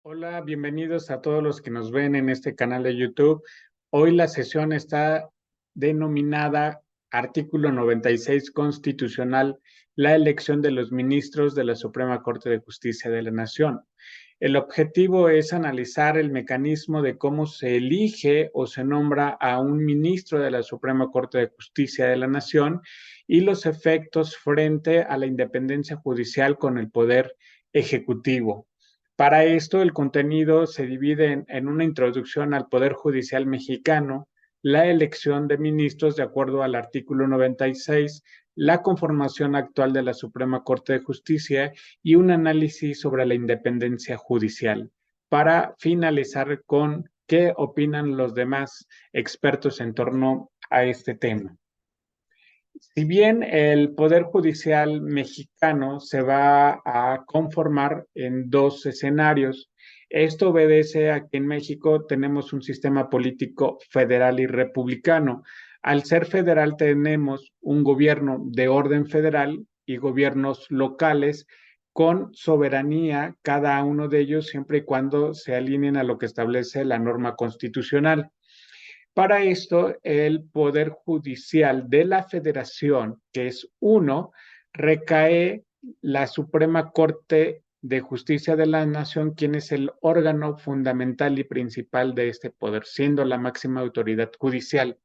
Hola, bienvenidos a todos los que nos ven en este canal de YouTube. Hoy la sesión está denominada Artículo 96 Constitucional, la elección de los ministros de la Suprema Corte de Justicia de la Nación. El objetivo es analizar el mecanismo de cómo se elige o se nombra a un ministro de la Suprema Corte de Justicia de la Nación y los efectos frente a la independencia judicial con el poder ejecutivo. Para esto, el contenido se divide en una introducción al Poder Judicial mexicano, la elección de ministros de acuerdo al artículo 96, la conformación actual de la Suprema Corte de Justicia y un análisis sobre la independencia judicial, para finalizar con qué opinan los demás expertos en torno a este tema. Si bien el Poder Judicial mexicano se va a conformar en dos escenarios, esto obedece a que en México tenemos un sistema político federal y republicano. Al ser federal tenemos un gobierno de orden federal y gobiernos locales con soberanía, cada uno de ellos siempre y cuando se alineen a lo que establece la norma constitucional. Para esto, el Poder Judicial de la Federación, que es uno, recae la Suprema Corte de Justicia de la Nación, quien es el órgano fundamental y principal de este poder, siendo la máxima autoridad judicial.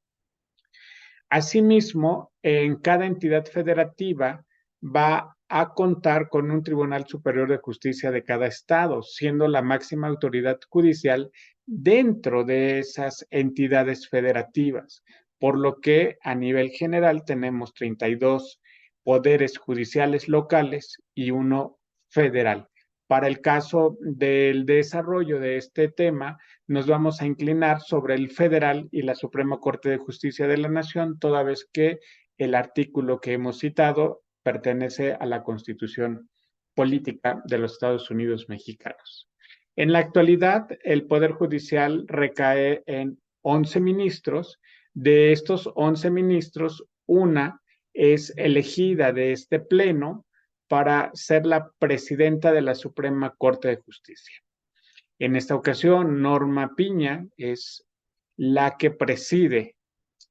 Asimismo, en cada entidad federativa va a contar con un Tribunal Superior de Justicia de cada estado, siendo la máxima autoridad judicial dentro de esas entidades federativas, por lo que a nivel general tenemos 32 poderes judiciales locales y uno federal. Para el caso del desarrollo de este tema, nos vamos a inclinar sobre el federal y la Suprema Corte de Justicia de la Nación, toda vez que el artículo que hemos citado pertenece a la Constitución Política de los Estados Unidos mexicanos. En la actualidad, el Poder Judicial recae en 11 ministros. De estos 11 ministros, una es elegida de este pleno para ser la presidenta de la Suprema Corte de Justicia. En esta ocasión, Norma Piña es la que preside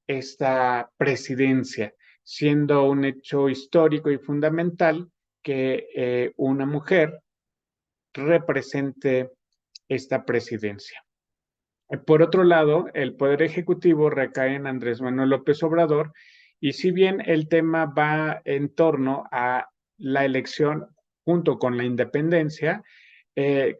esta presidencia, siendo un hecho histórico y fundamental que una mujer represente esta presidencia. Por otro lado, el Poder Ejecutivo recae en Andrés Manuel López Obrador, y si bien el tema va en torno a la elección junto con la independencia,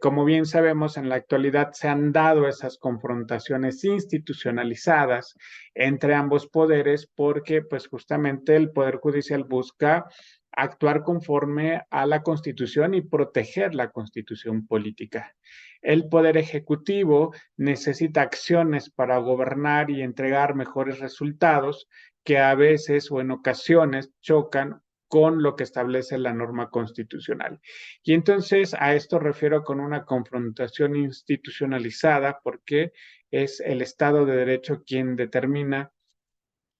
como bien sabemos, en la actualidad se han dado esas confrontaciones institucionalizadas entre ambos poderes porque pues justamente el Poder Judicial busca actuar conforme a la Constitución y proteger la Constitución política. El Poder Ejecutivo necesita acciones para gobernar y entregar mejores resultados que a veces o en ocasiones chocan con lo que establece la norma constitucional. Y entonces a esto refiero con una confrontación institucionalizada porque es el Estado de Derecho quien determina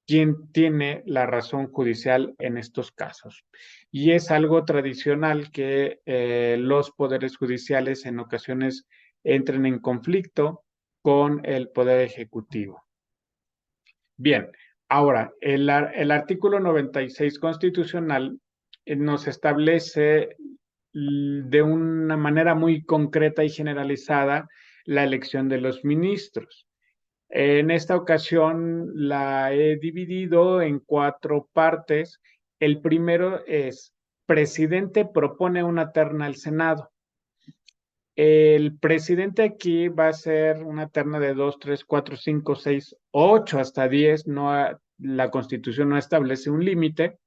quién tiene la razón judicial en estos casos. Y es algo tradicional que los poderes judiciales en ocasiones entren en conflicto con el poder ejecutivo. Bien, ahora, el artículo 96 constitucional nos establece de una manera muy concreta y generalizada la elección de los ministros. En esta ocasión la he dividido en cuatro partes. El primero es, presidente propone una terna al Senado. El presidente aquí va a ser una terna de 2, 3, 4, 5, 6, 8 hasta 10. La Constitución no establece un límite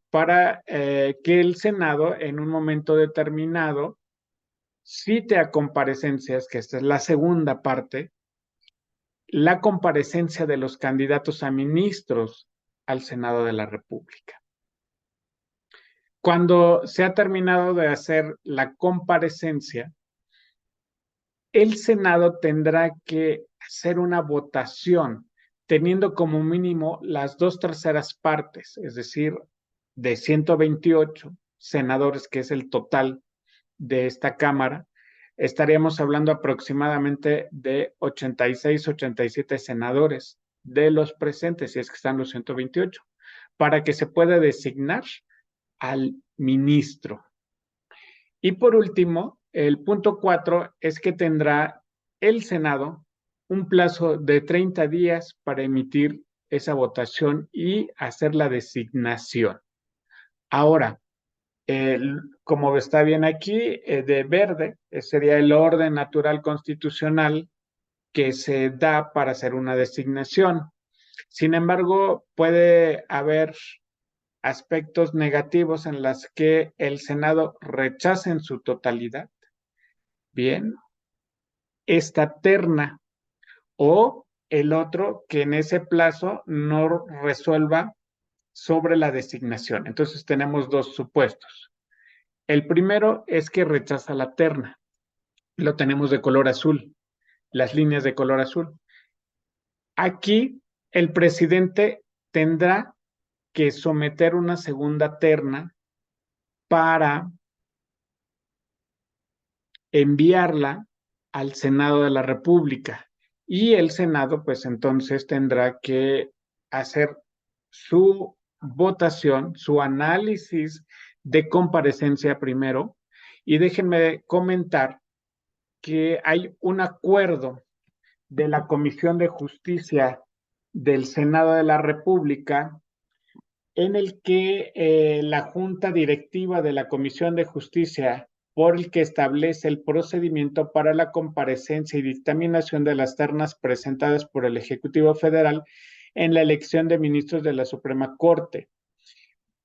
para que el Senado en un momento determinado cite a comparecencias, que esta es la segunda parte, la comparecencia de los candidatos a ministros al Senado de la República. Cuando se ha terminado de hacer la comparecencia, el Senado tendrá que hacer una votación teniendo como mínimo las 2/3 partes, es decir, de 128 senadores, que es el total de esta Cámara, estaríamos hablando aproximadamente de 86, 87 senadores de los presentes, si es que están los 128, para que se pueda designar al ministro. Y por último, el punto 4 es que tendrá el Senado un plazo de 30 días para emitir esa votación y hacer la designación. Ahora, como está bien aquí, de verde, sería el orden natural constitucional que se da para hacer una designación. Sin embargo, puede haber aspectos negativos en las que el Senado rechace en su totalidad, bien, esta terna, o el otro que en ese plazo no resuelva sobre la designación. Entonces tenemos dos supuestos. El primero es que rechaza la terna. Lo tenemos de color azul, las líneas de color azul. Aquí el presidente tendrá que someter una segunda terna para enviarla al Senado de la República. Y el Senado, pues entonces tendrá que hacer su votación, su análisis de comparecencia primero. Y déjenme comentar que hay un acuerdo de la Comisión de Justicia del Senado de la República en el que la Junta Directiva de la Comisión de Justicia, por el que establece el procedimiento para la comparecencia y dictaminación de las ternas presentadas por el Ejecutivo Federal en la elección de ministros de la Suprema Corte.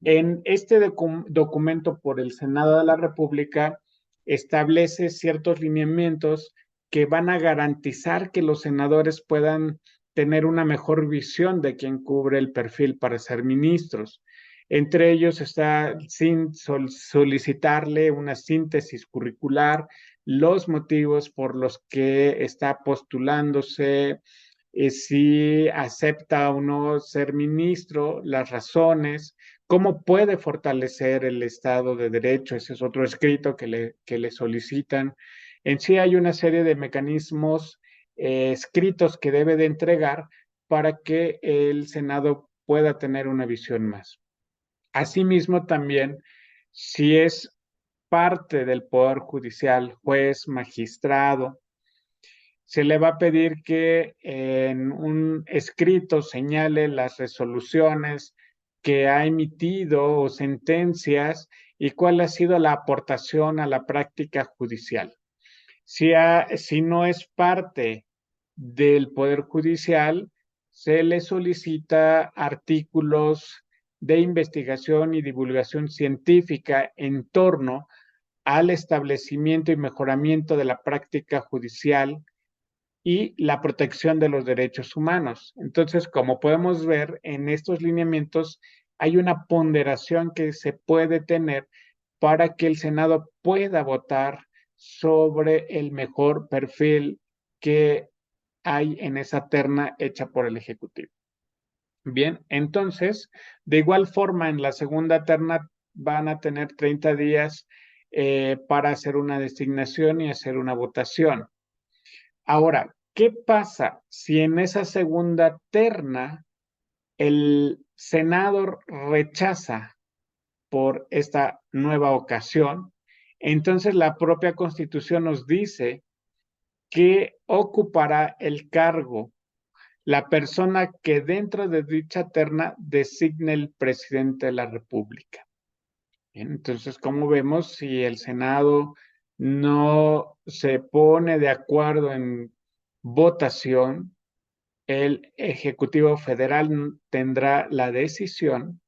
En este documento por el Senado de la República establece ciertos lineamientos que van a garantizar que los senadores puedan tener una mejor visión de quién cubre el perfil para ser ministros. Entre ellos está solicitarle una síntesis curricular, los motivos por los que está postulándose, si acepta o no ser ministro, las razones, cómo puede fortalecer el Estado de Derecho. Ese es otro escrito que le solicitan. En sí hay una serie de mecanismos escritos que debe de entregar para que el Senado pueda tener una visión más. Asimismo, también, si es parte del Poder Judicial, juez, magistrado, se le va a pedir que en un escrito señale las resoluciones que ha emitido o sentencias y cuál ha sido la aportación a la práctica judicial. Si no es parte del Poder Judicial, se le solicita artículos de investigación y divulgación científica en torno al establecimiento y mejoramiento de la práctica judicial y la protección de los derechos humanos. Entonces, como podemos ver en estos lineamientos, hay una ponderación que se puede tener para que el Senado pueda votar sobre el mejor perfil que hay en esa terna hecha por el Ejecutivo. Bien, entonces, de igual forma, en la segunda terna van a tener 30 días para hacer una designación y hacer una votación. Ahora, ¿qué pasa si en esa segunda terna el Senado rechaza por esta nueva ocasión? Entonces la propia Constitución nos dice que ocupará el cargo la persona que dentro de dicha terna designe el presidente de la República. Entonces, como vemos, si el Senado no se pone de acuerdo en votación, el Ejecutivo Federal tendrá la decisión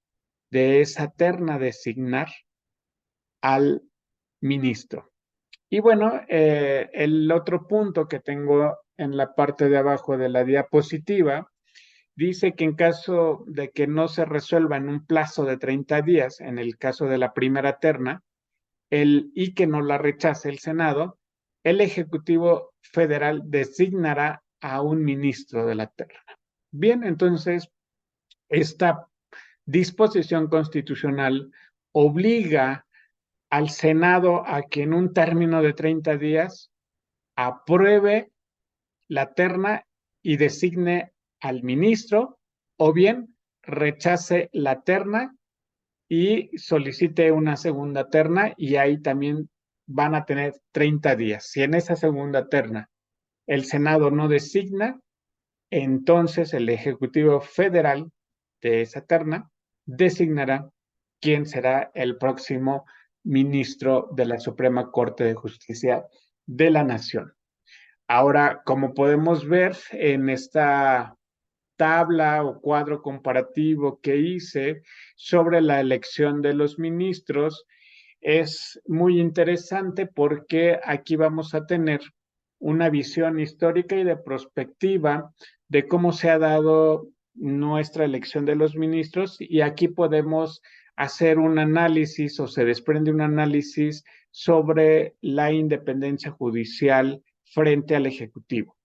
de esa terna designar al ministro. Y bueno, el otro punto que tengo en la parte de abajo de la diapositiva dice que en caso de que no se resuelva en un plazo de 30 días, en el caso de la primera terna, y que no la rechace el Senado, el Ejecutivo Federal designará a un ministro de la terna. Bien, entonces, esta disposición constitucional obliga al Senado a que en un término de 30 días apruebe la terna y designe al ministro, o bien rechace la terna y solicite una segunda terna, y ahí también van a tener 30 días. Si en esa segunda terna el Senado no designa, entonces el Ejecutivo Federal de esa terna designará quién será el próximo ministro de la Suprema Corte de Justicia de la Nación. Ahora, como podemos ver en esta tabla o cuadro comparativo que hice sobre la elección de los ministros, es muy interesante porque aquí vamos a tener una visión histórica y de perspectiva de cómo se ha dado nuestra elección de los ministros, y aquí podemos hacer un análisis, o se desprende un análisis sobre la independencia judicial frente al Ejecutivo.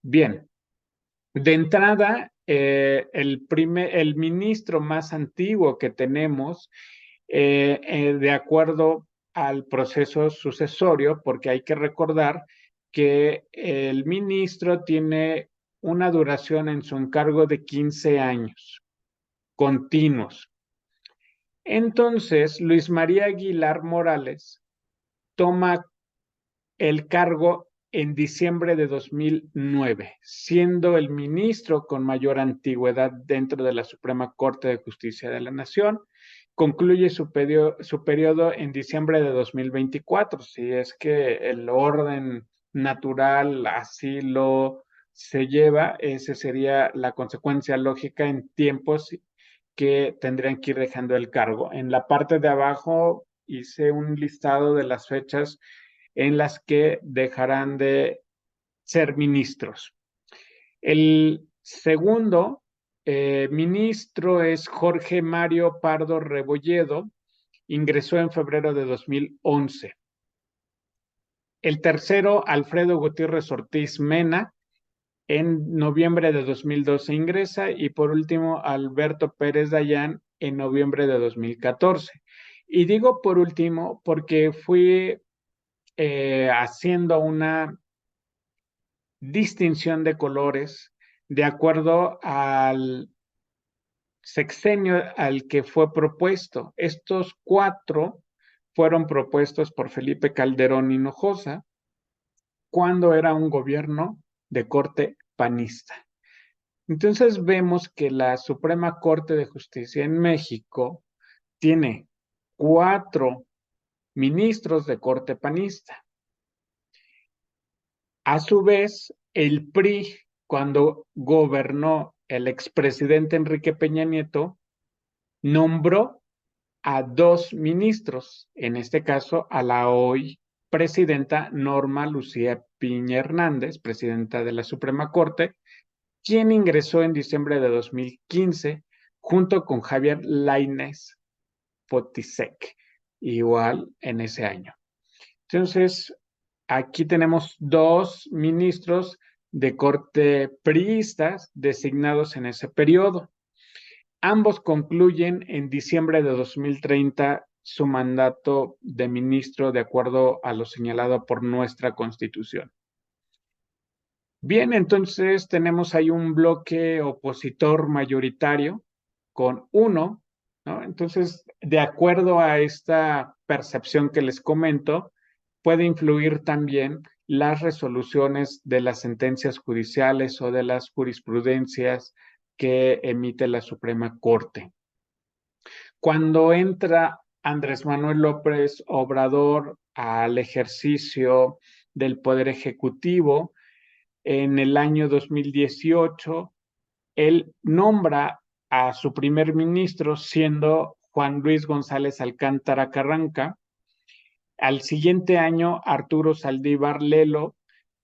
Bien, de entrada, el ministro más antiguo que tenemos, de acuerdo al proceso sucesorio, porque hay que recordar que el ministro tiene una duración en su encargo de 15 años continuos. Entonces, Luis María Aguilar Morales toma el cargo en diciembre de 2009, siendo el ministro con mayor antigüedad dentro de la Suprema Corte de Justicia de la Nación. Concluye su periodo en diciembre de 2024, si es que el orden natural así lo se lleva. Esa sería la consecuencia lógica en tiempos que tendrían que ir dejando el cargo. En la parte de abajo hice un listado de las fechas en las que dejarán de ser ministros. El segundo ministro es Jorge Mario Pardo Rebolledo, ingresó en febrero de 2011. El tercero, Alfredo Gutiérrez Ortiz Mena, en noviembre de 2012 ingresa, y por último, Alberto Pérez Dayán, en noviembre de 2014. Y digo por último porque fui haciendo una distinción de colores de acuerdo al sexenio al que fue propuesto. Estos 4 fueron propuestos por Felipe Calderón Hinojosa cuando era un gobierno de corte panista. Entonces vemos que la Suprema Corte de Justicia en México tiene 4 ministros de corte panista. A su vez, el PRI, cuando gobernó el expresidente Enrique Peña Nieto, nombró a 2 ministros, en este caso a la hoy presidenta Norma Lucía Piña Hernández, presidenta de la Suprema Corte, quien ingresó en diciembre de 2015 junto con Javier Lainez Potisek, igual en ese año. Entonces, aquí tenemos 2 ministros de corte priistas designados en ese periodo. Ambos concluyen en diciembre de 2030 su mandato de ministro de acuerdo a lo señalado por nuestra Constitución. Bien, entonces tenemos ahí un bloque opositor mayoritario con 1, ¿no? Entonces, de acuerdo a esta percepción que les comento, puede influir también las resoluciones de las sentencias judiciales o de las jurisprudencias que emite la Suprema Corte. Cuando entra Andrés Manuel López Obrador al ejercicio del Poder Ejecutivo en el año 2018, él nombra a su primer ministro siendo Juan Luis González Alcántara Carranca. Al siguiente año, Arturo Saldívar Lelo,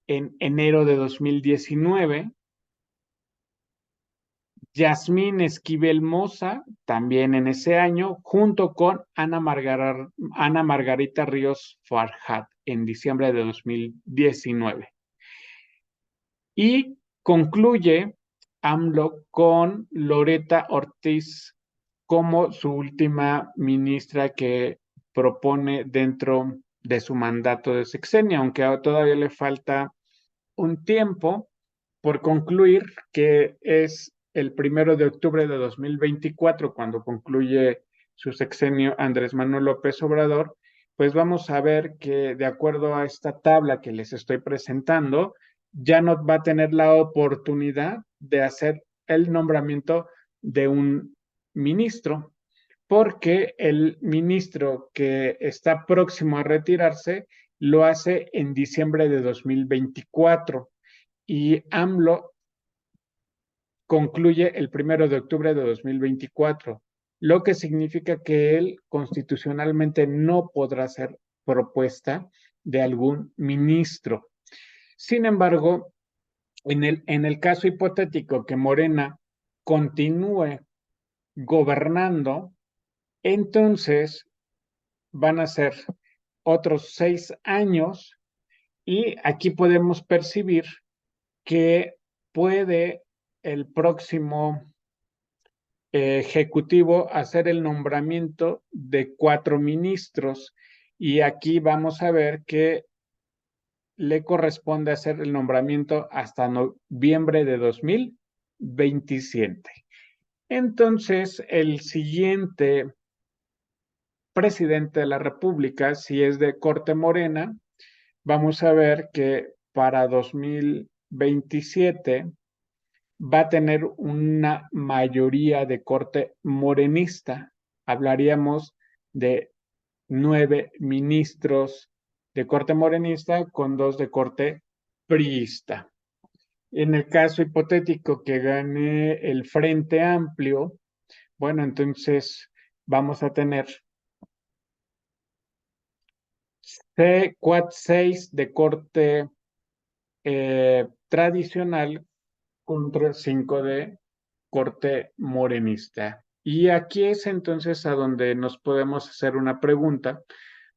en enero de 2019. Yasmín Esquivel Moza, también en ese año, junto con Ana Margarita Ríos Farhat, en diciembre de 2019. Y concluye AMLO con Loreta Ortiz como su última ministra que propone dentro de su mandato de sexenio, aunque todavía le falta un tiempo por concluir, que es el 1 de octubre de 2024, cuando concluye su sexenio Andrés Manuel López Obrador. Pues vamos a ver que, de acuerdo a esta tabla que les estoy presentando, ya no va a tener la oportunidad de hacer el nombramiento de un ministro, porque el ministro que está próximo a retirarse lo hace en diciembre de 2024 y AMLO concluye el 1 de octubre de 2024, lo que significa que él constitucionalmente no podrá hacer propuesta de algún ministro. Sin embargo, en el caso hipotético que Morena continúe gobernando, entonces van a ser otros 6 años, y aquí podemos percibir que puede el próximo ejecutivo hacer el nombramiento de 4 ministros, y aquí vamos a ver que le corresponde hacer el nombramiento hasta noviembre de 2027. Entonces, el siguiente presidente de la República, si es de corte morena, vamos a ver que para 2027 va a tener una mayoría de corte morenista. Hablaríamos de 9 ministros de corte morenista con 2 de corte priista. En el caso hipotético que gane el Frente Amplio, bueno, entonces vamos a tener 6 de corte tradicional contra 5 de corte morenista. Y aquí es entonces a donde nos podemos hacer una pregunta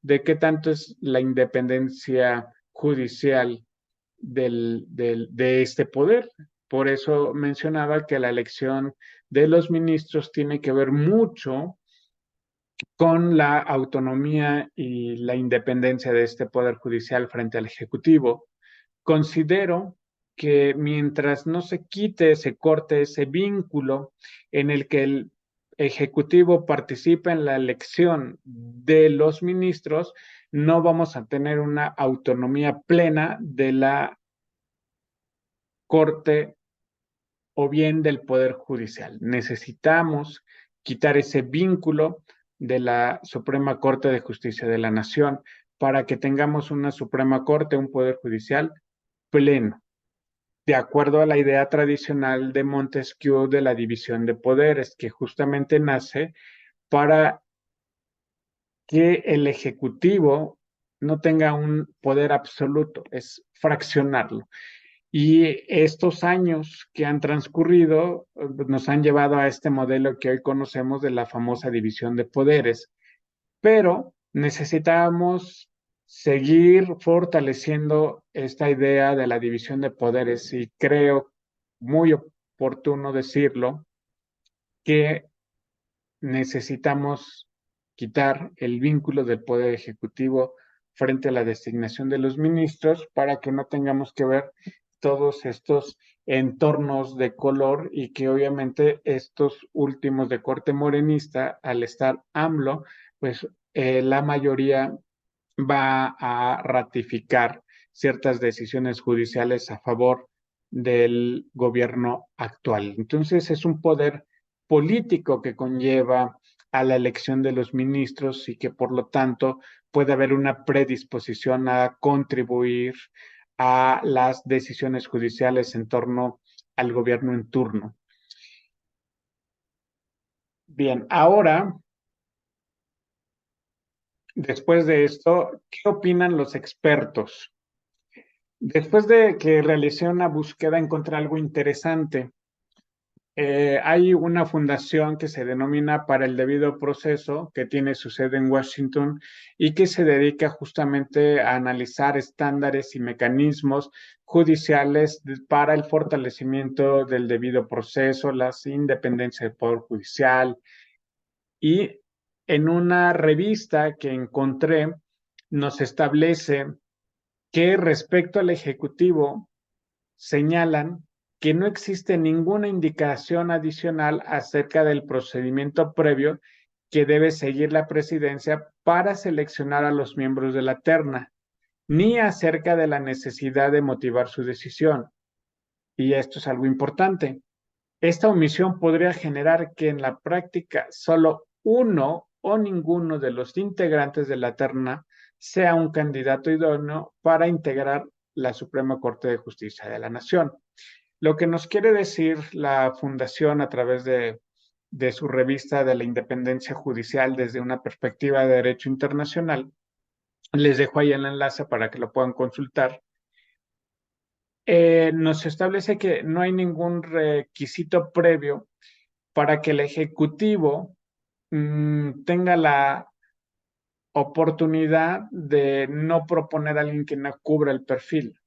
de qué tanto es la independencia judicial de este poder. Por eso mencionaba que la elección de los ministros tiene que ver mucho con la autonomía y la independencia de este poder judicial frente al Ejecutivo. Considero que mientras no se quite, se corte ese vínculo en el que el Ejecutivo participa en la elección de los ministros, no vamos a tener una autonomía plena de la Corte o bien del Poder Judicial. Necesitamos quitar ese vínculo de la Suprema Corte de Justicia de la Nación para que tengamos una Suprema Corte, un Poder Judicial pleno, de acuerdo a la idea tradicional de Montesquieu de la división de poderes, que justamente nace para que el Ejecutivo no tenga un poder absoluto, es fraccionarlo. Y estos años que han transcurrido nos han llevado a este modelo que hoy conocemos de la famosa división de poderes, pero necesitamos seguir fortaleciendo esta idea de la división de poderes, y creo muy oportuno decirlo, que necesitamos quitar el vínculo del poder ejecutivo frente a la designación de los ministros para que no tengamos que ver todos estos entornos de color, y que obviamente estos últimos de corte morenista, al estar AMLO, pues la mayoría va a ratificar ciertas decisiones judiciales a favor del gobierno actual. Entonces es un poder político que conlleva a la elección de los ministros, y que por lo tanto puede haber una predisposición a contribuir a las decisiones judiciales en torno al gobierno en turno. Bien, ahora, después de esto, ¿qué opinan los expertos? Después de que realicé una búsqueda, encontré algo interesante. Hay una fundación que se denomina Para el Debido Proceso, que tiene su sede en Washington y que se dedica justamente a analizar estándares y mecanismos judiciales para el fortalecimiento del debido proceso, la independencia del Poder Judicial. Y en una revista que encontré, nos establece que respecto al Ejecutivo señalan que no existe ninguna indicación adicional acerca del procedimiento previo que debe seguir la presidencia para seleccionar a los miembros de la terna, ni acerca de la necesidad de motivar su decisión. Y esto es algo importante. Esta omisión podría generar que en la práctica solo uno o ninguno de los integrantes de la terna sea un candidato idóneo para integrar la Suprema Corte de Justicia de la Nación. Lo que nos quiere decir la Fundación a través de su revista de la independencia judicial desde una perspectiva de derecho internacional, les dejo ahí el enlace para que lo puedan consultar, nos establece que no hay ningún requisito previo para que el Ejecutivo tenga la oportunidad de no proponer a alguien que no cubra el perfil.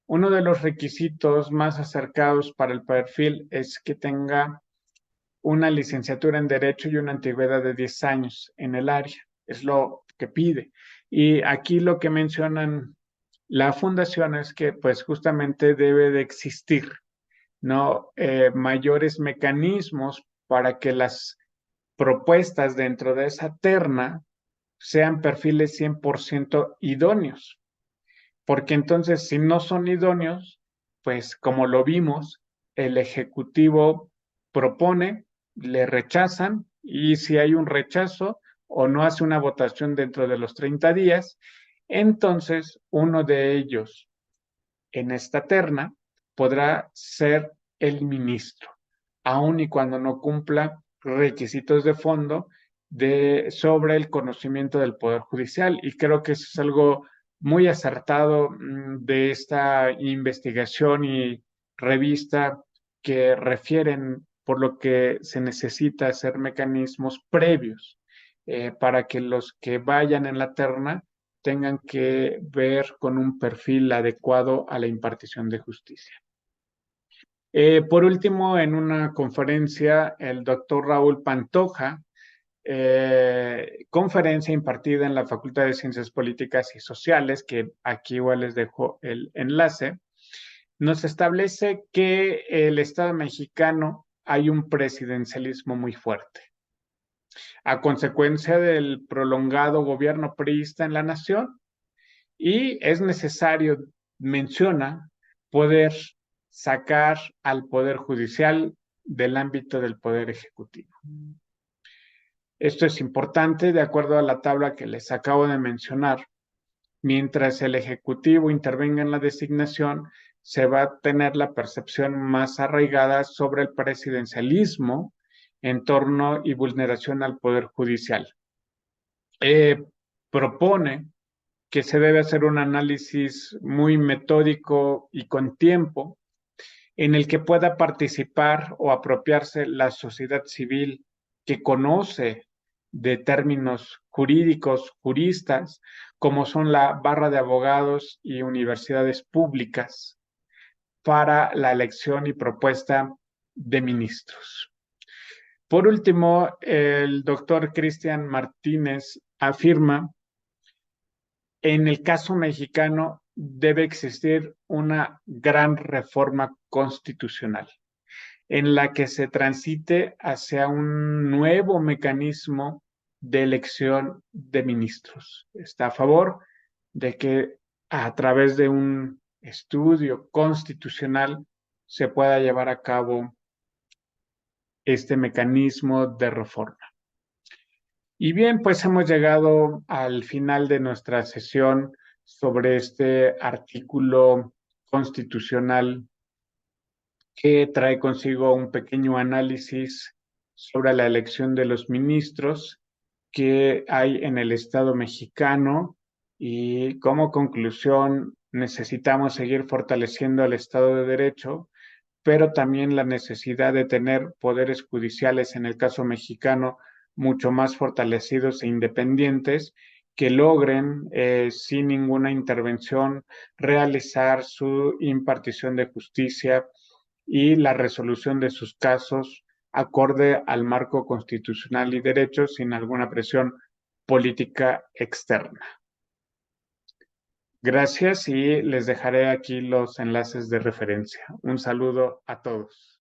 Uno de los requisitos más acercados para el perfil es que tenga una licenciatura en Derecho y una antigüedad de 10 años en el área. Es lo que pide. Y aquí lo que mencionan la fundación es que pues justamente debe de existir, ¿no? Mayores mecanismos para que las propuestas dentro de esa terna sean perfiles 100% idóneos, porque entonces si no son idóneos, pues como lo vimos, el Ejecutivo propone, le rechazan y si hay un rechazo o no hace una votación dentro de los 30 días, entonces uno de ellos en esta terna podrá ser el ministro, aun y cuando no cumpla requisitos de fondo sobre el conocimiento del Poder Judicial. Y creo que eso es algo muy acertado de esta investigación y revista que refieren por lo que se necesita hacer mecanismos previos para que los que vayan en la terna tengan que ver con un perfil adecuado a la impartición de justicia. Por último, en una conferencia, el doctor Raúl Pantoja, conferencia impartida en la Facultad de Ciencias Políticas y Sociales, que aquí igual les dejo el enlace, nos establece que el Estado mexicano hay un presidencialismo muy fuerte. A consecuencia del prolongado gobierno priista en la nación, y es necesario, menciona, poder sacar al Poder Judicial del ámbito del Poder Ejecutivo. Esto es importante de acuerdo a la tabla que les acabo de mencionar. Mientras el Ejecutivo intervenga en la designación, se va a tener la percepción más arraigada sobre el presidencialismo en torno y vulneración al Poder Judicial. Propone que se debe hacer un análisis muy metódico y con tiempo en el que pueda participar o apropiarse la sociedad civil que conoce de términos jurídicos, juristas, como son la barra de abogados y universidades públicas para la elección y propuesta de ministros. Por último, el doctor Cristian Martínez afirma en el caso mexicano debe existir una gran reforma constitucional en la que se transite hacia un nuevo mecanismo de elección de ministros. Está a favor de que a través de un estudio constitucional se pueda llevar a cabo este mecanismo de reforma. Y bien, pues hemos llegado al final de nuestra sesión sobre este artículo constitucional que trae consigo un pequeño análisis sobre la elección de los ministros que hay en el Estado mexicano y como conclusión necesitamos seguir fortaleciendo el Estado de Derecho, pero también la necesidad de tener poderes judiciales, en el caso mexicano, mucho más fortalecidos e independientes, que logren, sin ninguna intervención, realizar su impartición de justicia y la resolución de sus casos acorde al marco constitucional y derecho sin alguna presión política externa. Gracias y les dejaré aquí los enlaces de referencia. Un saludo a todos.